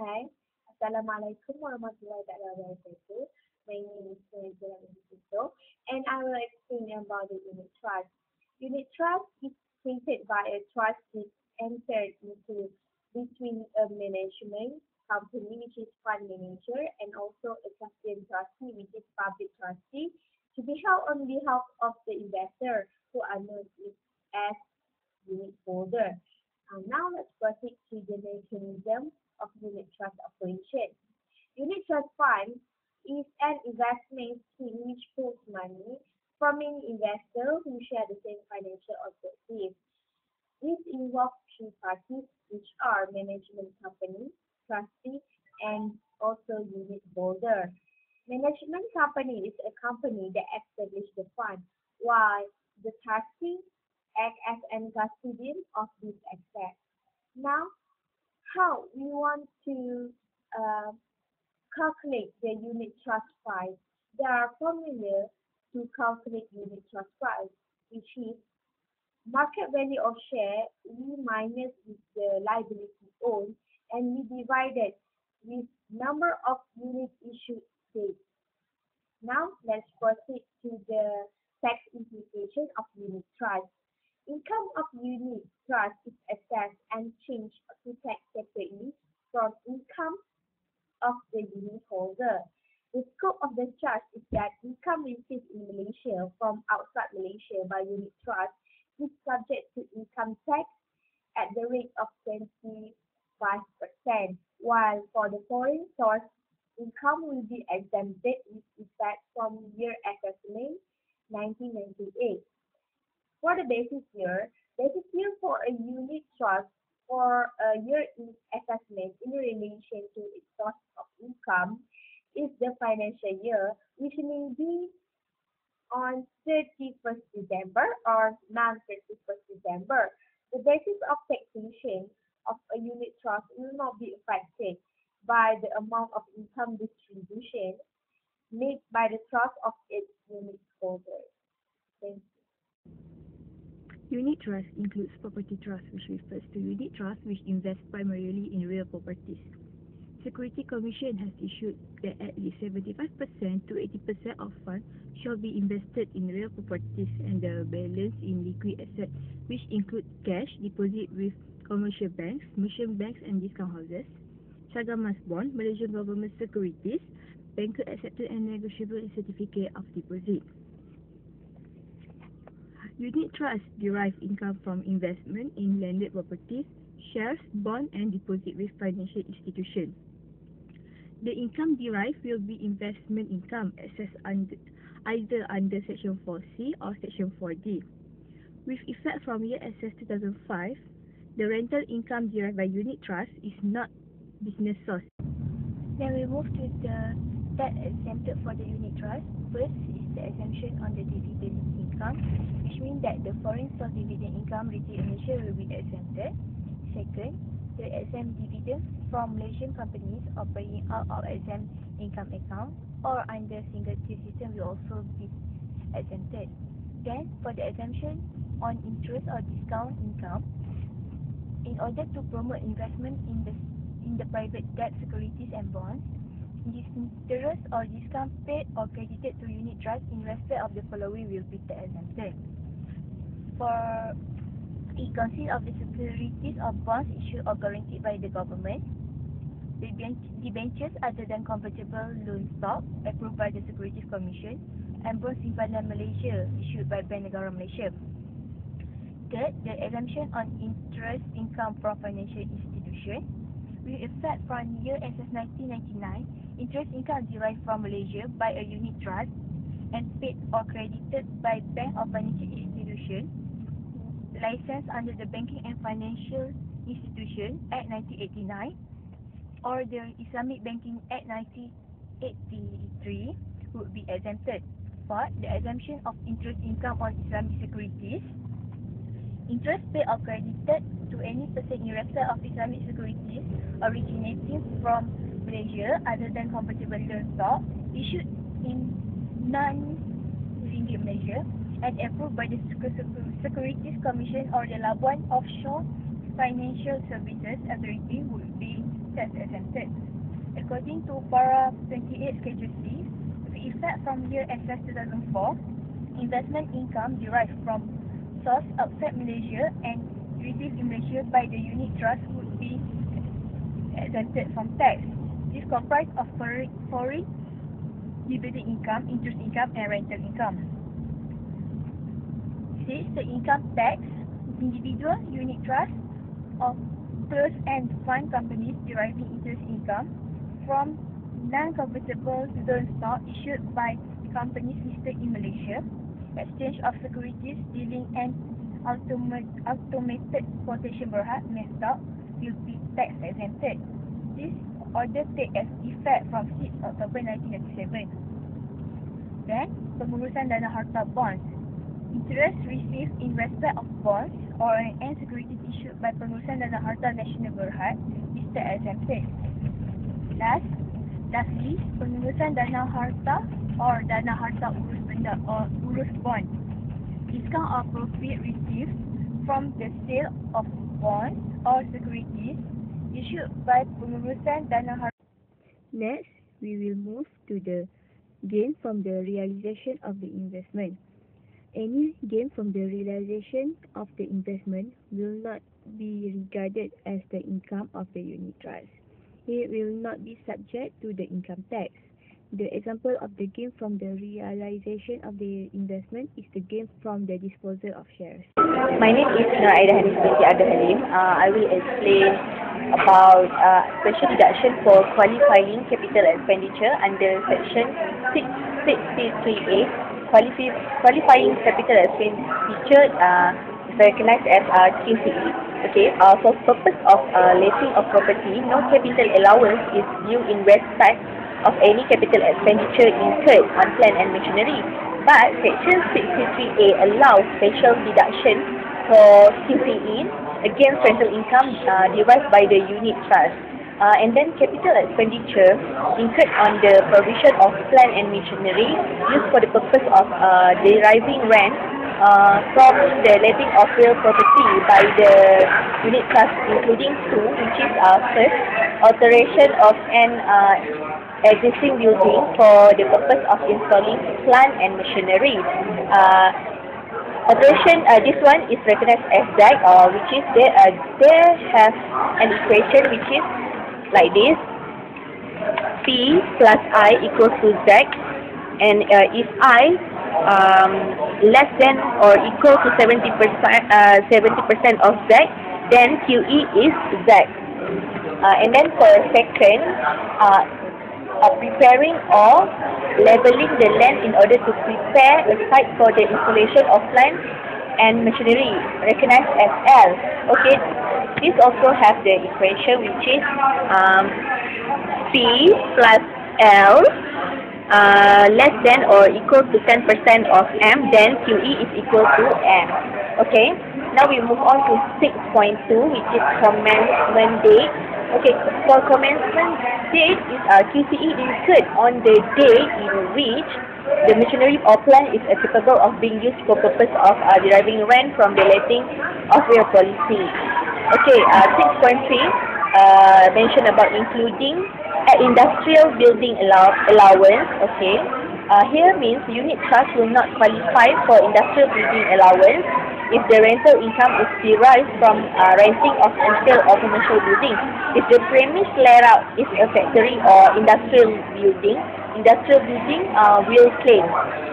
Hi, Assalamualaikum warahmatullahi wabarakatuh. My name is Najla and I will explain about the unit trust. Unit trust is created by a trust is entered into between a management company, which is fund manager, and also a custodian trustee, which is public trustee, to be held on behalf of the investor who are known as unit holder. Now let's proceed to the mechanism of unit trust operation. Unit trust fund is an investment scheme which pools money from many investors who share the same financial objectives. This involves three parties, which are management company, trustee, and also unit holder. Management company is a company that established the fund, while the trustee act as an custodian of this asset. Now, how we want to uh, calculate the unit trust price? There are formulas to calculate unit trust price, which is market value of share, we minus with the liability owned, and we divided with number of units issued date. Now let's proceed to the tax implication of unit trust. Income of unit trust is assessed and changed to tax separately from income of the unit holder. The scope of the charge is that income received in Malaysia from outside Malaysia by unit trust is subject to income tax at the rate of 25%, while for the foreign source, income will be exempted with effect from year assessment 1998. For the basis year for a unit trust for a year in assessment in relation to its source of income is the financial year, which may be on 31st December or non-31st December. The basis of taxation of a unit trust will not be affected by the amount of income distribution made by the trust of its unit holders. Thank you. Unit trust includes property trust, which refers to unit trust which invest primarily in real properties. Security Commission has issued that at least 75% to 80% of funds shall be invested in real properties and the balance in liquid assets, which include cash deposit with commercial banks, merchant banks and discount houses, Sagamas bond, Malaysian government securities, banker accepted and negotiable certificate of deposit. Unit trusts derive income from investment in landed properties, shares, bond and deposit with financial institutions. The income derived will be investment income assessed either under Section 4C or Section 4D. With effect from year assessed 2005, the rental income derived by unit trust is not business source. Then we move to the tax exempted for the unit trust. First is the exemption on the dividend income, which means that the foreign source dividend income received in Malaysia will be exempted. Second, the exempt dividends from Malaysian companies operating out of exempt income account or under single tier system will also be exempted. Then, for the exemption on interest or discount income, in order to promote investment in the private debt securities and bonds, this interest or discount paid or credited to unit trust in respect of the following will be tax exempted. For it consists of the securities or bonds issued or guaranteed by the government, the debentures other than convertible loan stock approved by the Securities Commission, and bonds simpanan Malaysia issued by Bank Negara Malaysia. Third, the exemption on interest income from financial institutions. With effect from year SS 1999, interest income derived from Malaysia by a unit trust and paid or credited by bank or financial institution licensed under the Banking and Financial Institution Act 1989 or the Islamic Banking Act 1983 would be exempted. Fourth, the exemption of interest income on Islamic securities. Interest paid or credited to any person in respect of Islamic securities originating from Malaysia other than convertible loan stock issued in non-ringgit Malaysia and approved by the Securities Commission or the Labuan Offshore Financial Services Authority would be tax exempted. According to Para 28 Schedule C, with effect from year SS 2004, investment income derived from source outside Malaysia and received in Malaysia by the unit trust would be exempted from tax. This comprises of foreign dividend income, interest income, and rental income. 6. The income tax. Individual unit trust of closed-end fund companies deriving interest income from non-convertible loan stock issued by companies listed in Malaysia, exchange of securities dealing and automated quotation berhad method will be tax exempted. This order take effect from 6 October 1997. Then, pengurusan dana harta bonds. Interest received in respect of bonds or an securities issued by pengurusan dana harta nasional berhad is tax exempted. Lastly, pengurusan dana harta or dana harta urus benda or urus bond. Discount or profit received from the sale of bonds or securities issued by pengurusan dana harta. Next, we will move to the gain from the realization of the investment. Any gain from the realization of the investment will not be regarded as the income of the unit trust. It will not be subject to the income tax. The example of the gain from the realization of the investment is the gain from the disposal of shares. My name is Nur Aida Hanis binti Abdul Halim. I will explain about special deduction for qualifying capital expenditure under Section 663A. Qualifying capital expenditure is recognized as QCE. Okay. For purpose of letting of property, no capital allowance is due in respect of any capital expenditure incurred on plant and machinery. But Section 63A allows special deduction for QCE against rental income derived by the unit trust. And then capital expenditure incurred on the provision of plant and machinery used for the purpose of deriving rent from the letting of real property by the unit trust, including two, which is first, alteration of an existing building for the purpose of installing plant and machinery. Alteration, this one is recognized as ZAC, which is there have an equation which is like this: P plus I equals to Z, and if I less than or equal to 70% of Z, then QE is Z. And then for second, preparing or leveling the land in order to prepare a site for the installation of plant and machinery, recognized as L. Okay, this also has the equation which is P plus L less than or equal to 10% of M, then QE is equal to M. Okay, now we move on to 6.2, which is commencement date. Okay, for commencement date is QCE incurred on the day in which the machinery or plant is capable of being used for purpose of deriving rent from the letting of real policy. Okay, 6.3 mention about including industrial building allowance. Okay, here means unit trust will not qualify for industrial building allowance if the rental income is derived from renting of retail or commercial building. If the premise layout is a factory or industrial building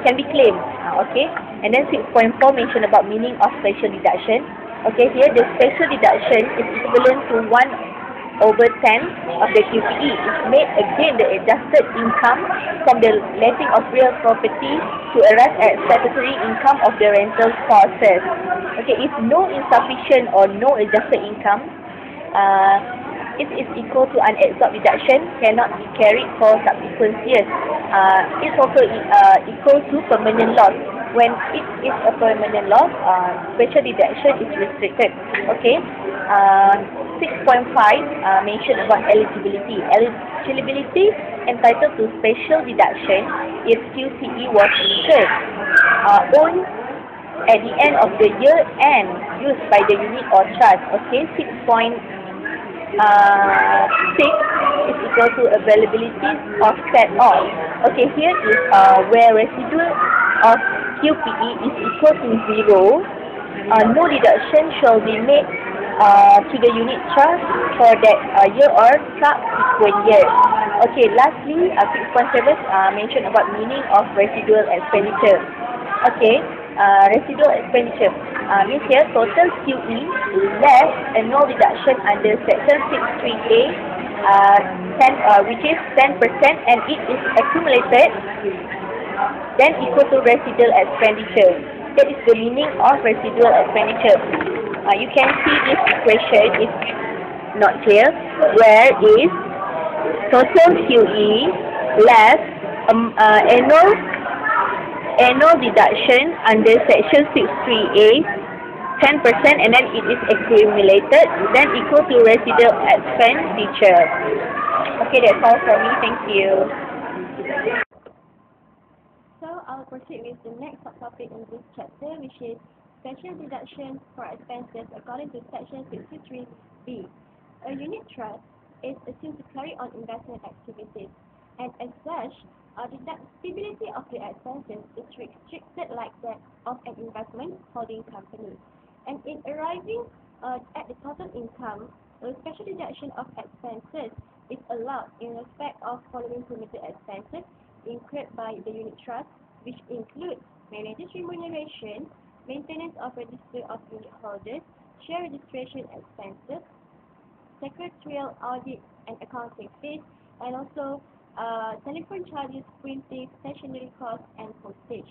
can be claimed. Okay, and then 6.4 mention about meaning of special deduction. Okay, here the special deduction is equivalent to 1/10 of the QCE. It's made again the adjusted income from the letting of real property to arrive at statutory income of the rental process. Okay, if no insufficient or no adjusted income, it is equal to unabsorbed deduction, cannot be carried for subsequent years. It's also equal to permanent loss. When it is a permanent loss, special deduction is restricted. Okay. 6.5 mention about eligibility. Eligibility entitled to special deduction if QCE was incurred on at the end of the year and used by the unit or trust. Okay. 6.6 6 is equal to availability of set of. Okay, here is where residual of QPE is equal to 0. No deduction shall be made to the unit trust for that year or subsequent year. Okay, lastly, 6.7 mention about meaning of residual expenditure. Okay, residual expenditure means here total QE less and no deduction under section 63A, which is 10%, and it is accumulated, then equal to residual expenditure. That is the meaning of residual expenditure. You can see this equation is not clear, where is total QE less annual deduction under section 63A 10%, and then it is accumulated, then equal to residual expenditure. Okay, that's all from me. Thank you. So I'll proceed with the next subtopic in this chapter, which is special deduction for expenses according to section 63B. A unit trust is assumed to carry on investment activities, and as such, deductibility of the expenses is restricted like that of an investment holding company. And in arriving at the total income, a special deduction of expenses is allowed in respect of following permitted expenses incurred by the unit trust, which include manager's remuneration, maintenance of register of unit holders, share registration expenses, secretarial audit and accounting fees, and also telephone charges, printing, stationery costs, and postage.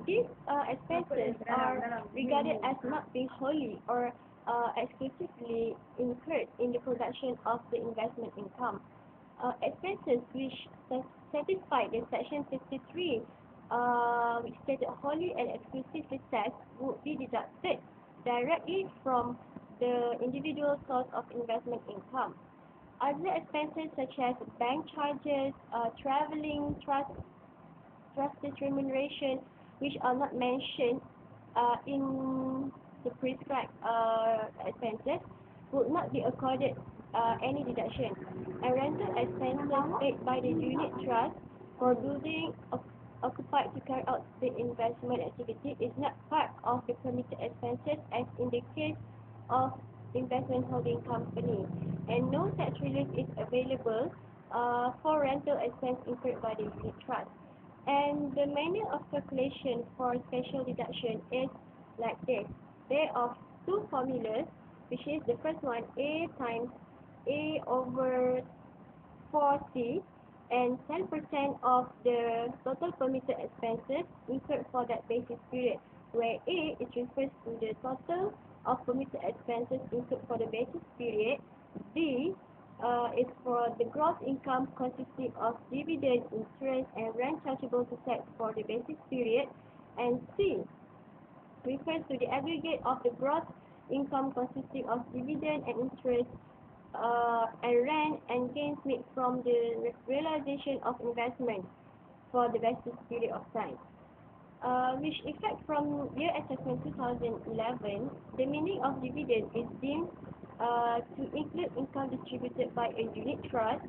These expenses are regarded as not being wholly or exclusively incurred in the production of the investment income. Expenses which satisfy the section 53, which stated wholly and exclusively tax, would be deducted directly from the individual source of investment income. Other expenses such as bank charges, traveling, trustee remuneration, which are not mentioned in the prescribed expenses, would not be accorded any deduction. And rental expenses paid by the unit trust for building occupied to carry out the investment activity is not part of the permitted expenses as in the case of investment holding company, and no tax relief is available for rental expense incurred by the unit trust. And the manner of calculation for special deduction is like this. There are two formulas, which is the first one, A times A over 4C, and 10% of the total permitted expenses incurred for that basis period, where A it refers to the total of permitted expenses incurred for the basis period, B is for the gross income consisting of dividend, interest, and rent chargeable to tax for the basis period, and C refers to the aggregate of the gross income consisting of dividend and interest and rent and gains made from the realization of investment for the basis period of time. Which effect from year assessment 2011, the meaning of dividend is deemed to include income distributed by a unit trust,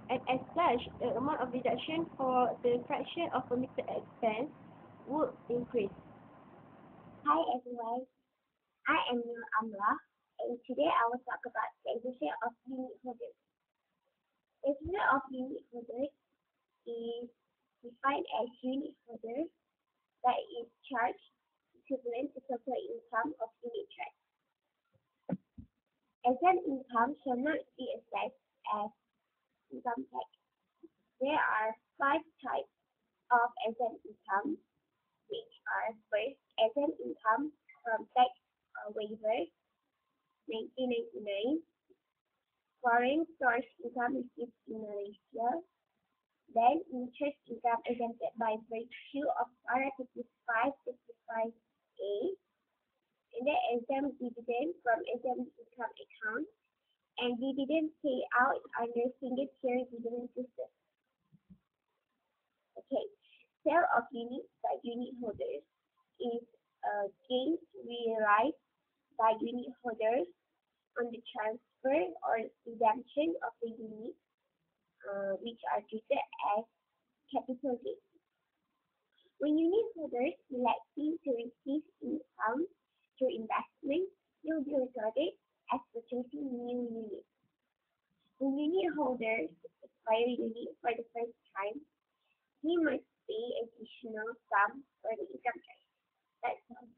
and as such, the amount of deduction for the fraction of permitted expense would increase. Hi everyone, I am Nur Amla, and today I will talk about taxation of unit holders. Taxation of unit holders is defined as unit holders that is charged equivalent to total income of unit trust. Exempt income shall not be assessed as income tax. There are 5 types of exempt income, which are first, exempt income from tax waiver, 1999, foreign source income received in Malaysia, then interest income exempted by virtue of para 55A, and then exempt dividend from exempt income account, and dividend payout under single tier dividend system. Okay, sale of units by unit holders is gains realized by unit holders on the transfer or redemption of the units, which are treated as capital gains. When unit holders electing to receive income through investment, will be regarded as purchasing new units. When unit holders acquire units for the first time, he must pay additional sum for the income tax. That's all.